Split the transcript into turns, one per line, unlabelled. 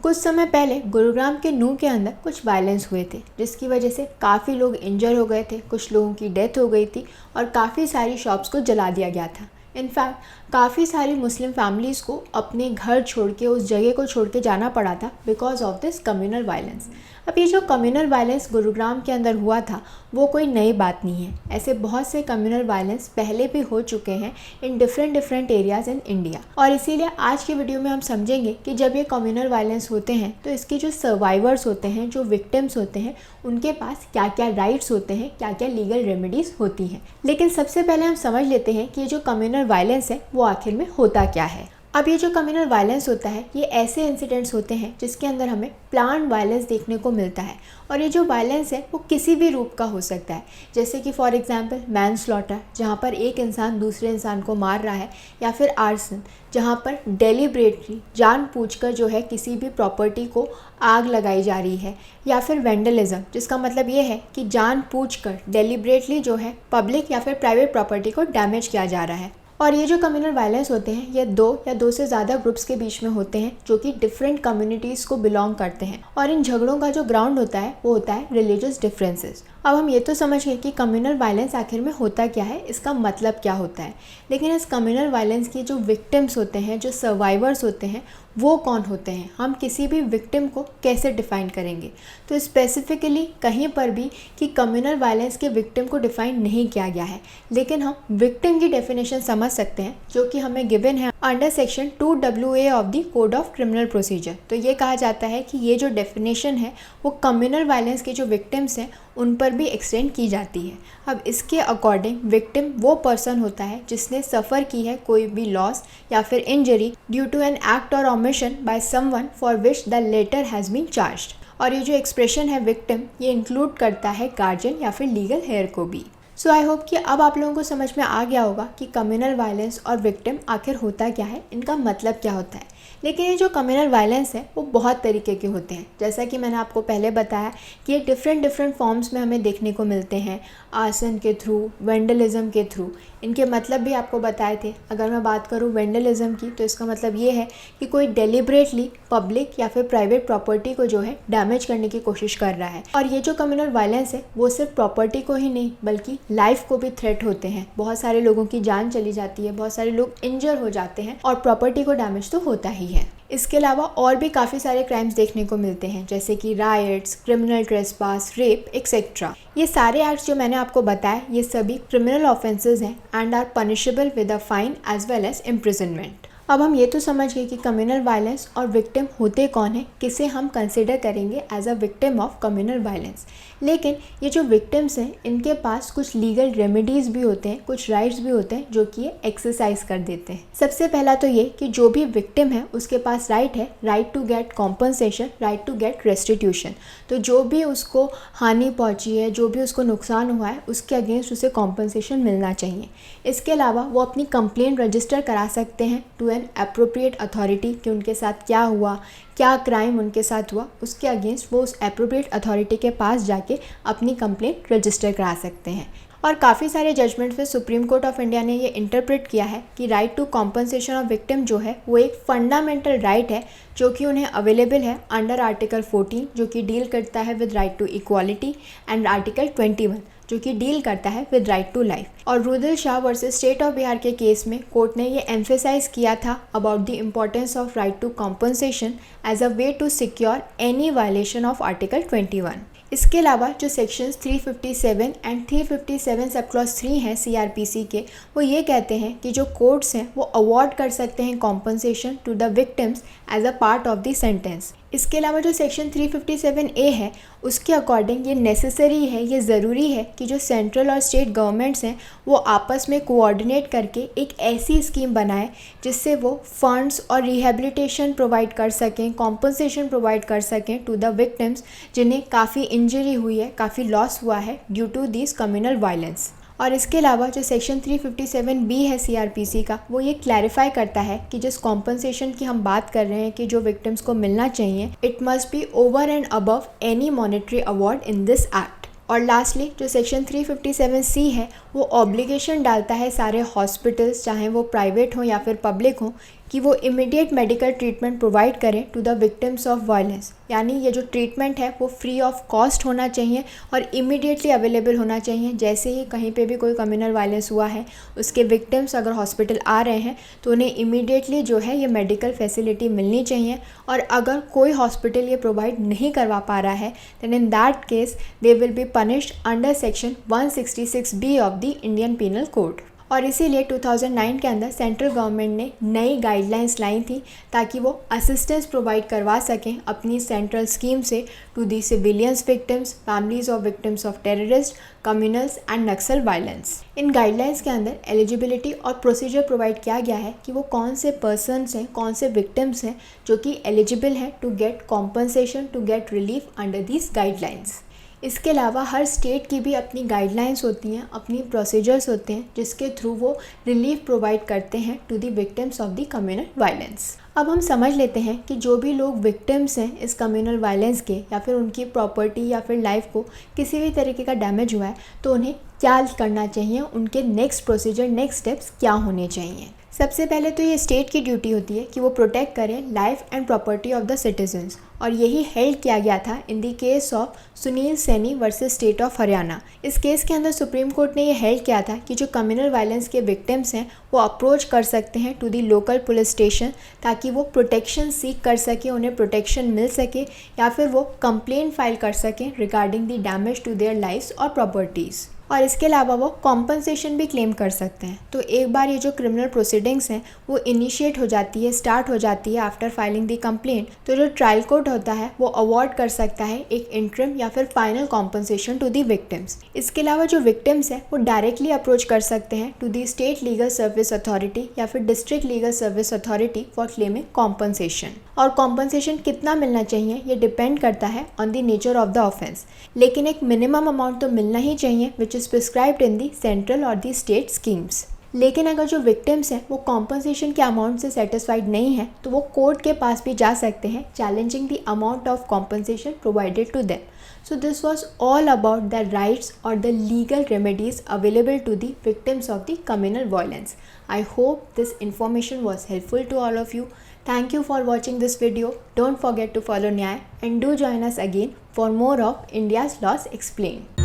कुछ समय पहले गुरुग्राम के नू के अंदर कुछ वायलेंस हुए थे, जिसकी वजह से काफ़ी लोग इंजर हो गए थे, कुछ लोगों की डेथ हो गई थी और काफ़ी सारी शॉप्स को जला दिया गया था। इनफैक्ट काफ़ी सारी मुस्लिम फैमिलीज़ को अपने घर छोड़ के उस जगह को छोड़ के जाना पड़ा था because of this communal violence. अब ये जो कम्युनल वायलेंस गुरुग्राम के अंदर हुआ था वो कोई नई बात नहीं है। ऐसे बहुत से कम्युनल वायलेंस पहले भी हो चुके हैं in different areas in India, और इसीलिए आज की वीडियो में हम समझेंगे कि जब ये कम्युनल वायलेंस होते हैं तो इसके जो सर्वाइवर्स होते हैं, जो विक्टिम्स होते हैं, उनके पास क्या क्या राइट्स होते हैं, क्या क्या लीगल रेमेडीज़ होती हैं। लेकिन सबसे पहले हम समझ लेते हैं कि ये जो कम्युनल वायलेंस है वो आखिर में होता क्या है। अब ये जो कम्युनल वायलेंस होता है ये ऐसे इंसिडेंट्स होते हैं जिसके अंदर हमें प्लान्ड वायलेंस देखने को मिलता है, और ये जो वायलेंस है वो किसी भी रूप का हो सकता है, जैसे कि फॉर एग्जांपल मैन स्लॉटर, जहाँ पर एक इंसान दूसरे इंसान को मार रहा है, या फिर आर्सन, जहाँ पर डेलिब्रेटली जानबूझकर जो है किसी भी प्रॉपर्टी को आग लगाई जा रही है, या फिर वेंडलिज्म, जिसका मतलब ये है कि जानबूझकर डेलिब्रेटली जो है पब्लिक या फिर प्राइवेट प्रॉपर्टी को डैमेज किया जा रहा है। और ये जो कम्युनल वायलेंस होते हैं ये दो या दो से ज़्यादा ग्रुप्स के बीच में होते हैं जो कि डिफरेंट कम्युनिटीज़ को बिलोंग करते हैं, और इन झगड़ों का जो ग्राउंड होता है वो होता है रिलीजियस डिफरेंसेस। अब हम ये तो समझ गए कि कम्युनल वायलेंस आखिर में होता क्या है, इसका मतलब क्या होता है, लेकिन इस कम्युनल वायलेंस की जो विक्टिम्स होते हैं, जो सर्वाइवर्स होते हैं, वो कौन होते हैं, हम किसी भी विक्टिम को कैसे डिफ़ाइन करेंगे। तो स्पेसिफिकली कहीं पर भी कि कम्युनल वायलेंस के विक्टिम को डिफ़ाइन नहीं किया गया है, लेकिन हम विक्टिम की डेफिनेशन समझ सकते हैं जो कि हमें गिवन है under section 2AA of the code of criminal procedure. तो ये कहा जाता है कि ये जो डेफिनेशन है वो कम्युनल वायलेंस के जो विक्टिम्स हैं उन पर भी एक्सटेंड की जाती है। अब इसके अकॉर्डिंग विक्टिम वो पर्सन होता है जिसने सफ़र की है कोई भी लॉस या फिर injury due to an act और omission by someone for which the latter has been charged. और ये जो एक्सप्रेशन है विक्टिम, ये इंक्लूड करता है गार्जियन या फिर लीगल हेयर को भी। सो आई होप कि अब आप लोगों को समझ में आ गया होगा कि कम्युनल वायलेंस और विक्टिम आखिर होता क्या है, इनका मतलब क्या होता है। लेकिन ये जो कम्युनल वायलेंस है वो बहुत तरीके के होते हैं, जैसा कि मैंने आपको पहले बताया कि ये डिफरेंट फॉर्म्स में हमें देखने को मिलते हैं, आर्सन के थ्रू, वेंडलिज्म के थ्रू। इनके मतलब भी आपको बताए थे। अगर मैं बात करूँ वेंडलिज्म की तो इसका मतलब ये है कि कोई डेलिब्रेटली पब्लिक या फिर प्राइवेट प्रॉपर्टी को जो है डैमेज करने की कोशिश कर रहा है। और ये जो कम्युनल वायलेंस है वो सिर्फ प्रॉपर्टी को ही नहीं बल्कि लाइफ को भी थ्रेट होते हैं। बहुत सारे लोगों की जान चली जाती है, बहुत सारे लोग इंजर हो जाते हैं, और प्रॉपर्टी को डैमेज तो होता ही है। इसके अलावा और भी काफ़ी सारे क्राइम्स देखने को मिलते हैं, जैसे कि riots, criminal trespass, rape etcetera. ये सारे एक्ट्स जो मैंने आपको बताए ये सभी क्रिमिनल ऑफेंसेस हैं and are punishable with a fine as well as imprisonment. अब हम ये तो समझ गए कि कम्युनल वायलेंस और विक्टिम होते कौन है, किसे हम कंसिडर करेंगे as a victim of communal violence. लेकिन ये जो विक्टिम्स हैं इनके पास कुछ लीगल रेमेडीज़ भी होते हैं, कुछ राइट्स भी होते हैं जो कि ये एक्सरसाइज कर देते हैं। सबसे पहला तो ये कि जो भी विक्टिम है उसके पास राइट है, right to get compensation, right to get restitution. तो जो भी उसको हानि पहुंची है, जो भी उसको नुकसान हुआ है, उसके अगेंस्ट उसे कॉम्पनसेशन मिलना चाहिए। इसके अलावा वो अपनी कंप्लेंट रजिस्टर करा सकते हैं टू एन एप्रोप्रिएट अथॉरिटी कि उनके साथ क्या हुआ, क्या क्राइम उनके साथ हुआ, उसके अगेंस्ट वो उस एप्रोप्रिएट अथॉरिटी के पास जाके अपनी कंप्लेंट रजिस्टर करा सकते हैं। और काफ़ी सारे जजमेंट्स में सुप्रीम कोर्ट ऑफ इंडिया ने ये इंटरप्रेट किया है कि right to compensation of victim जो है वो एक फंडामेंटल राइट है जो कि उन्हें अवेलेबल है अंडर आर्टिकल 14 जो कि डील करता है with right to equality, and article 21 जो कि डील करता है विद राइट टू लाइफ। और Rudul Shah versus state of Bihar के केस में कोर्ट ने ये एम्फेसाइज किया था about the importance of right to compensation as a way to secure any violation of article 21। इसके अलावा जो सेक्शंस 357 एंड 357 सब क्लॉज 3 हैं CRPC के, वो ये कहते हैं कि जो कोर्ट्स हैं वो अवॉर्ड कर सकते हैं compensation to the victims as a part of the sentence. इसके अलावा जो सेक्शन 357A है उसके अकॉर्डिंग ये नेसेसरी है, ये ज़रूरी है कि जो सेंट्रल और स्टेट गवर्नमेंट्स हैं वो आपस में कोऑर्डिनेट करके एक ऐसी स्कीम बनाए जिससे वो फंड्स और रिहेबिलिटेशन प्रोवाइड कर सकें, कॉम्पनसेशन प्रोवाइड कर सकें टू द विक्टिम्स जिन्हें काफ़ी इंजरी हुई है, काफ़ी लॉस हुआ है due to this communal violence. और इसके अलावा जो सेक्शन 357B है CRPC का, वो ये क्लैरिफाई करता है कि जिस कॉम्पनसेशन की हम बात कर रहे हैं कि जो विक्टिम्स को मिलना चाहिए, it must be over and above any monetary award in this act. और लास्टली जो सेक्शन 357C है वो ऑब्लिगेशन डालता है सारे हॉस्पिटल्स, चाहे वो प्राइवेट हो या फिर पब्लिक हो, कि वो इमीडिएट मेडिकल ट्रीटमेंट प्रोवाइड करें to the victims of violence. यानी ये जो ट्रीटमेंट है वो फ्री ऑफ कॉस्ट होना चाहिए और इमीडिएटली अवेलेबल होना चाहिए। जैसे ही कहीं पे भी कोई कम्युनल वायलेंस हुआ है, उसके विक्टिम्स अगर हॉस्पिटल आ रहे हैं तो उन्हें इमीडिएटली जो है ये मेडिकल फैसिलिटी मिलनी चाहिए। और अगर कोई हॉस्पिटल ये प्रोवाइड नहीं करवा पा रहा है then in that case they will be punished under section 166B of the Indian penal code. और इसीलिए 2009 के अंदर सेंट्रल गवर्नमेंट ने नई गाइडलाइंस लाई थी ताकि वो असिस्टेंस प्रोवाइड करवा सकें अपनी सेंट्रल स्कीम से to the civilians victims, families of victims of terrorist, communals and Naxal violence. इन गाइडलाइंस के अंदर एलिजिबिलिटी और प्रोसीजर प्रोवाइड किया गया है कि वो कौन से पर्सनस हैं, कौन से विक्टिम्स हैं जो कि एलिजिबल हैं to get compensation, to get relief under these guidelines. इसके अलावा हर स्टेट की भी अपनी गाइडलाइंस होती हैं, अपनी प्रोसीजर्स होते हैं जिसके थ्रू वो रिलीफ प्रोवाइड करते हैं to the victims of the communal violence. अब हम समझ लेते हैं कि जो भी लोग विक्टिम्स हैं इस कम्युनल वायलेंस के या फिर उनकी प्रॉपर्टी या फिर लाइफ को किसी भी तरीके का डैमेज हुआ है तो उन्हें क्या करना चाहिए, उनके नेक्स्ट प्रोसीजर, नेक्स्ट स्टेप्स क्या होने चाहिए। सबसे पहले तो ये स्टेट की ड्यूटी होती है कि वो प्रोटेक्ट करें life and property of the citizens, और यही हेल्ड किया गया था in the case of Sunil Saini versus state of Haryana. इस केस के अंदर सुप्रीम कोर्ट ने ये हेल्ड किया था कि जो कम्युनल वायलेंस के विक्टिम्स हैं वो अप्रोच कर सकते हैं to the local police station ताकि वो प्रोटेक्शन सीख कर सकें, उन्हें प्रोटेक्शन मिल सके या फिर वो कंप्लेंट फाइल कर सकें regarding the damage to their lives और प्रॉपर्टीज़। और इसके अलावा वो कॉम्पनसेशन भी क्लेम कर सकते हैं। तो एक बार ये जो क्रिमिनल प्रोसीडिंग्स हैं वो इनिशिएट हो जाती है, स्टार्ट हो जाती है आफ्टर फाइलिंग द कंप्लेंट, तो जो ट्रायल कोर्ट होता है वो अवॉर्ड कर सकता है एक इंटरिम या फिर final compensation to the victims. इसके अलावा जो विक्टिम्स हैं वो डायरेक्टली अप्रोच कर सकते हैं to the state legal service authority या फिर district legal service authority for claiming compensation. और कॉम्पनसेशन कितना मिलना चाहिए ये डिपेंड करता है on the nature of the offence, लेकिन एक मिनिमम अमाउंट तो मिलना ही चाहिए which is prescribed in the central और दी स्टेट स्कीम्स। लेकिन अगर जो विक्टिम्स हैं वो कॉम्पनसेशन के अमाउंट से सेटिस्फाइड नहीं है तो वो कोर्ट के पास भी जा सकते हैं challenging the amount of compensation provided to them. So this was all about the rights or the legal remedies available to the victims of the communal violence. I hope this information was helpful to all of you. Thank you for watching this video. Don't forget to follow Nyay and do join us again for more of India's Laws Explained.